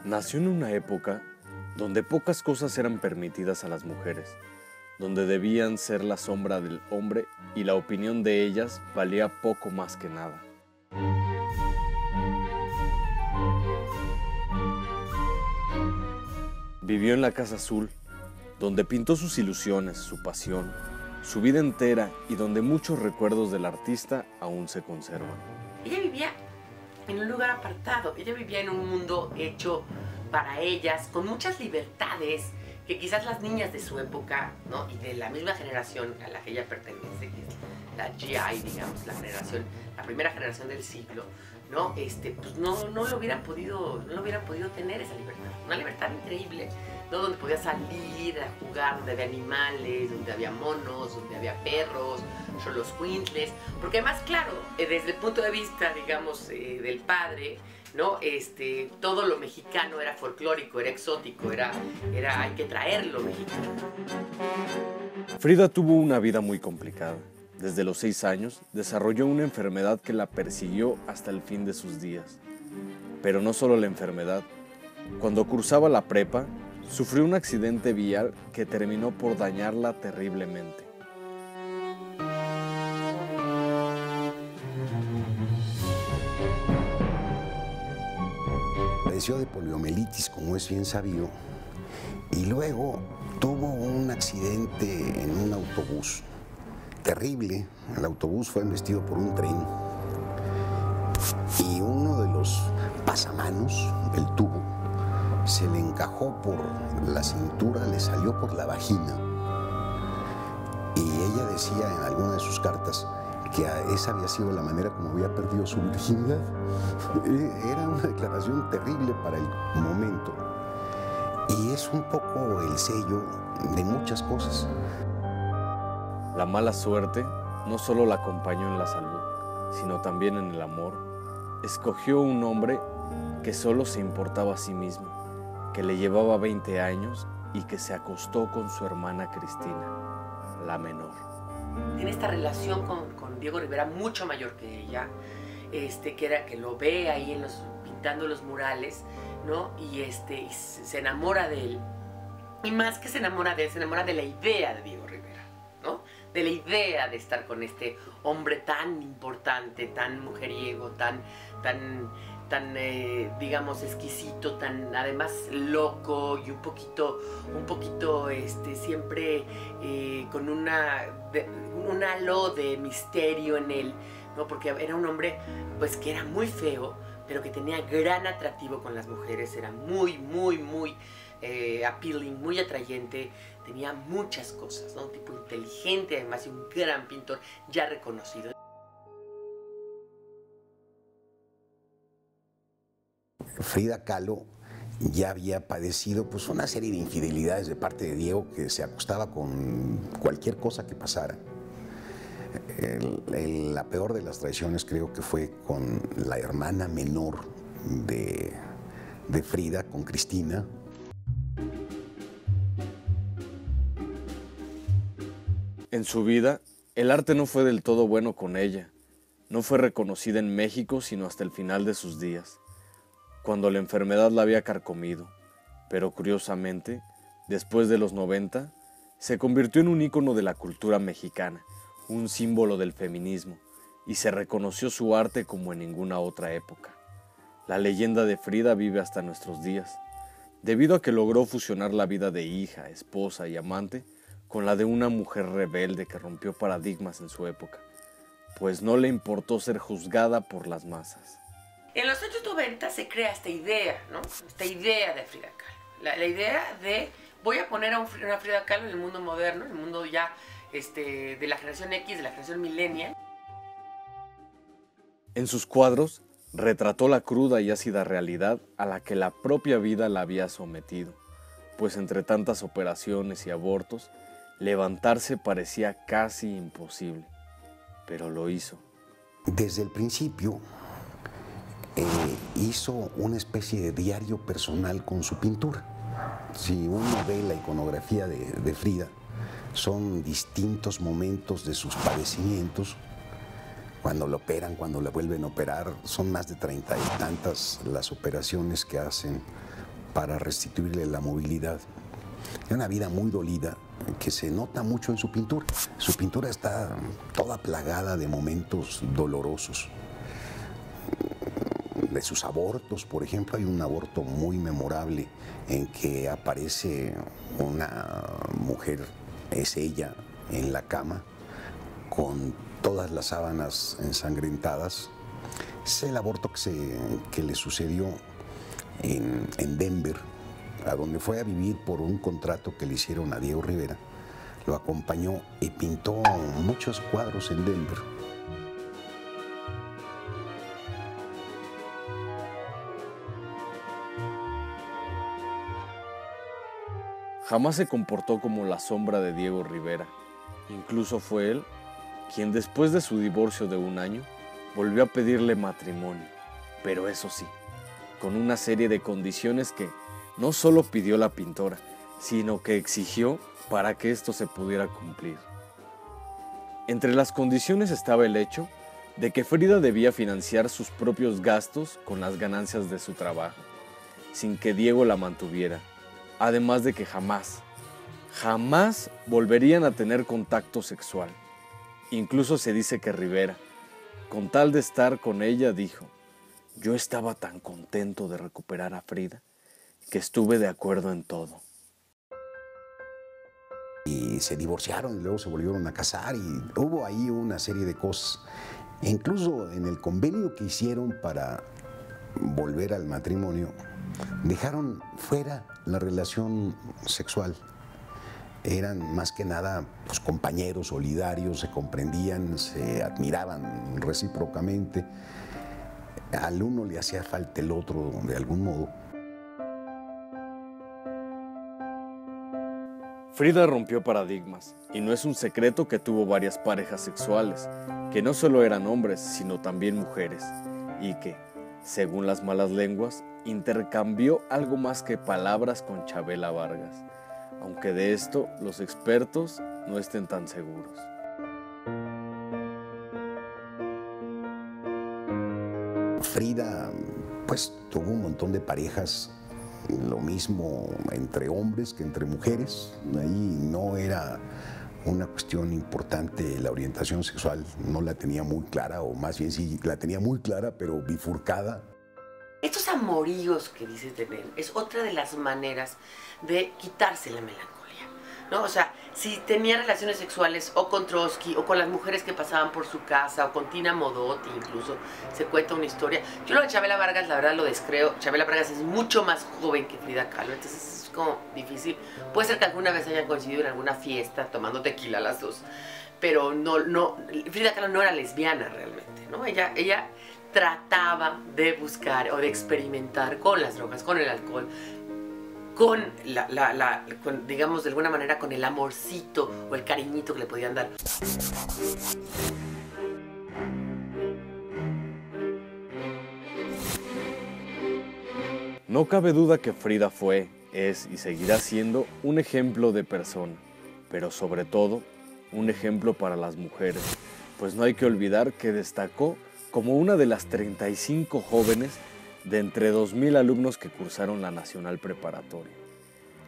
Nació en una época donde pocas cosas eran permitidas a las mujeres, donde debían ser la sombra del hombre y la opinión de ellas valía poco más que nada. Vivió en la Casa Azul, donde pintó sus ilusiones, su pasión, su vida entera y donde muchos recuerdos del artista aún se conservan. Ella vivía en un lugar apartado, ella vivía en un mundo hecho para ellas, con muchas libertades que quizás las niñas de su época, ¿no? Y de la misma generación a la que ella pertenece, que es la GI, digamos, la primera generación del siglo, ¿no? Pues no lo hubieran podido tener esa libertad. Una libertad increíble, ¿no? Donde podía salir a jugar, donde había animales, donde había monos, donde había perros, xoloscuintles, porque además, claro, desde el punto de vista, digamos, del padre, ¿no? Todo lo mexicano era folclórico, era exótico, hay que traerlo mexicano. Frida tuvo una vida muy complicada. Desde los 6 años desarrolló una enfermedad que la persiguió hasta el fin de sus días. Pero no solo la enfermedad. Cuando cursaba la prepa, sufrió un accidente vial que terminó por dañarla terriblemente. Padeció de poliomielitis, como es bien sabido, y luego tuvo un accidente en un autobús terrible. El autobús fue embestido por un tren y uno de los pasamanos, el tubo, se le encajó por la cintura, le salió por la vagina. Y ella decía en alguna de sus cartas que esa había sido la manera como había perdido su virginidad. Era una declaración terrible para el momento. Y es un poco el sello de muchas cosas. La mala suerte no solo la acompañó en la salud, sino también en el amor. Escogió un hombre que solo se importaba a sí mismo, que le llevaba 20 años y que se acostó con su hermana Cristina, la menor. Tiene esta relación con Diego Rivera, mucho mayor que ella, que lo ve ahí pintando los murales, ¿no? Y se enamora de él. Y más que se enamora de él, se enamora de la idea de Diego Rivera, ¿no? De la idea de estar con este hombre tan importante, tan mujeriego, tan digamos, exquisito, tan además loco y un poquito siempre con un halo de misterio en él, ¿no? Porque era un hombre, pues, que era muy feo, pero que tenía gran atractivo con las mujeres, era muy appealing, muy atrayente, tenía muchas cosas, ¿no? Un tipo inteligente, además, y un gran pintor ya reconocido. Frida Kahlo ya había padecido pues una serie de infidelidades de parte de Diego, que se acostaba con cualquier cosa que pasara. La peor de las traiciones creo que fue con la hermana menor de Frida, con Cristina. En su vida, el arte no fue del todo bueno con ella. No fue reconocida en México sino hasta el final de sus días, cuando la enfermedad la había carcomido, pero curiosamente, después de los 90, se convirtió en un ícono de la cultura mexicana, un símbolo del feminismo, y se reconoció su arte como en ninguna otra época. La leyenda de Frida vive hasta nuestros días, debido a que logró fusionar la vida de hija, esposa y amante con la de una mujer rebelde que rompió paradigmas en su época, pues no le importó ser juzgada por las masas. En los años 90 se crea esta idea, ¿no? Esta idea de Frida Kahlo. La idea de voy a poner a una Frida Kahlo en el mundo moderno, en el mundo ya de la generación X, de la generación millennial. En sus cuadros retrató la cruda y ácida realidad a la que la propia vida la había sometido, pues entre tantas operaciones y abortos, levantarse parecía casi imposible, pero lo hizo. Desde el principio hizo una especie de diario personal con su pintura. Si uno ve la iconografía de Frida, son distintos momentos de sus padecimientos. Cuando la operan, cuando la vuelven a operar, son más de 30 y tantas las operaciones que hacen para restituirle la movilidad. Es una vida muy dolida que se nota mucho en su pintura. Su pintura está toda plagada de momentos dolorosos. De sus abortos, por ejemplo, hay un aborto muy memorable en que aparece una mujer, es ella, en la cama, con todas las sábanas ensangrentadas. Es el aborto que le sucedió en Denver, a donde fue a vivir por un contrato que le hicieron a Diego Rivera. Lo acompañó y pintó muchos cuadros en Denver. Jamás se comportó como la sombra de Diego Rivera. Incluso fue él quien, después de su divorcio de 1 año, volvió a pedirle matrimonio, pero eso sí, con una serie de condiciones que no solo pidió la pintora, sino que exigió para que esto se pudiera cumplir. Entre las condiciones estaba el hecho de que Frida debía financiar sus propios gastos con las ganancias de su trabajo, sin que Diego la mantuviera, además de que jamás volverían a tener contacto sexual. Incluso se dice que Rivera, con tal de estar con ella, dijo: yo estaba tan contento de recuperar a Frida que estuve de acuerdo en todo. Y se divorciaron y luego se volvieron a casar y hubo ahí una serie de cosas. Incluso en el convenio que hicieron para volver al matrimonio, dejaron fuera la relación sexual. Eran más que nada pues, compañeros solidarios, se comprendían, se admiraban recíprocamente. Al uno le hacía falta el otro de algún modo. Frida rompió paradigmas, y no es un secreto que tuvo varias parejas sexuales, que no solo eran hombres, sino también mujeres, y que, según las malas lenguas, intercambió algo más que palabras con Chavela Vargas, aunque de esto los expertos no estén tan seguros. Frida, pues, tuvo un montón de parejas, lo mismo entre hombres que entre mujeres. Ahí no era una cuestión importante la orientación sexual, no la tenía muy clara, o más bien sí la tenía muy clara, pero bifurcada. Estos amoríos que dice tener es otra de las maneras de quitarse la melancolía, ¿no? O sea, si tenía relaciones sexuales o con Trotsky o con las mujeres que pasaban por su casa o con Tina Modotti, incluso se cuenta una historia. Yo lo de Chavela Vargas, la verdad lo descreo. Chavela Vargas es mucho más joven que Frida Kahlo, entonces es como difícil. Puede ser que alguna vez hayan coincidido en alguna fiesta tomando tequila las dos, pero no, Frida Kahlo no era lesbiana realmente, ¿no? Ella trataba de buscar o de experimentar con las drogas, con el alcohol, con con, digamos, de alguna manera, con el amorcito o el cariñito que le podían dar. No cabe duda que Frida fue, es y seguirá siendo un ejemplo de persona, pero sobre todo un ejemplo para las mujeres, pues no hay que olvidar que destacó como una de las 35 jóvenes de entre 2,000 alumnos que cursaron la Nacional Preparatoria,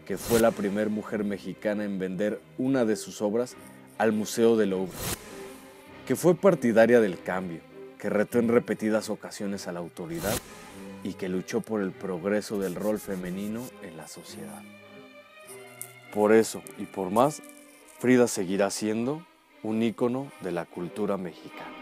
que fue la primera mujer mexicana en vender una de sus obras al Museo del Louvre, que fue partidaria del cambio, que retó en repetidas ocasiones a la autoridad y que luchó por el progreso del rol femenino en la sociedad. Por eso y por más, Frida seguirá siendo un ícono de la cultura mexicana.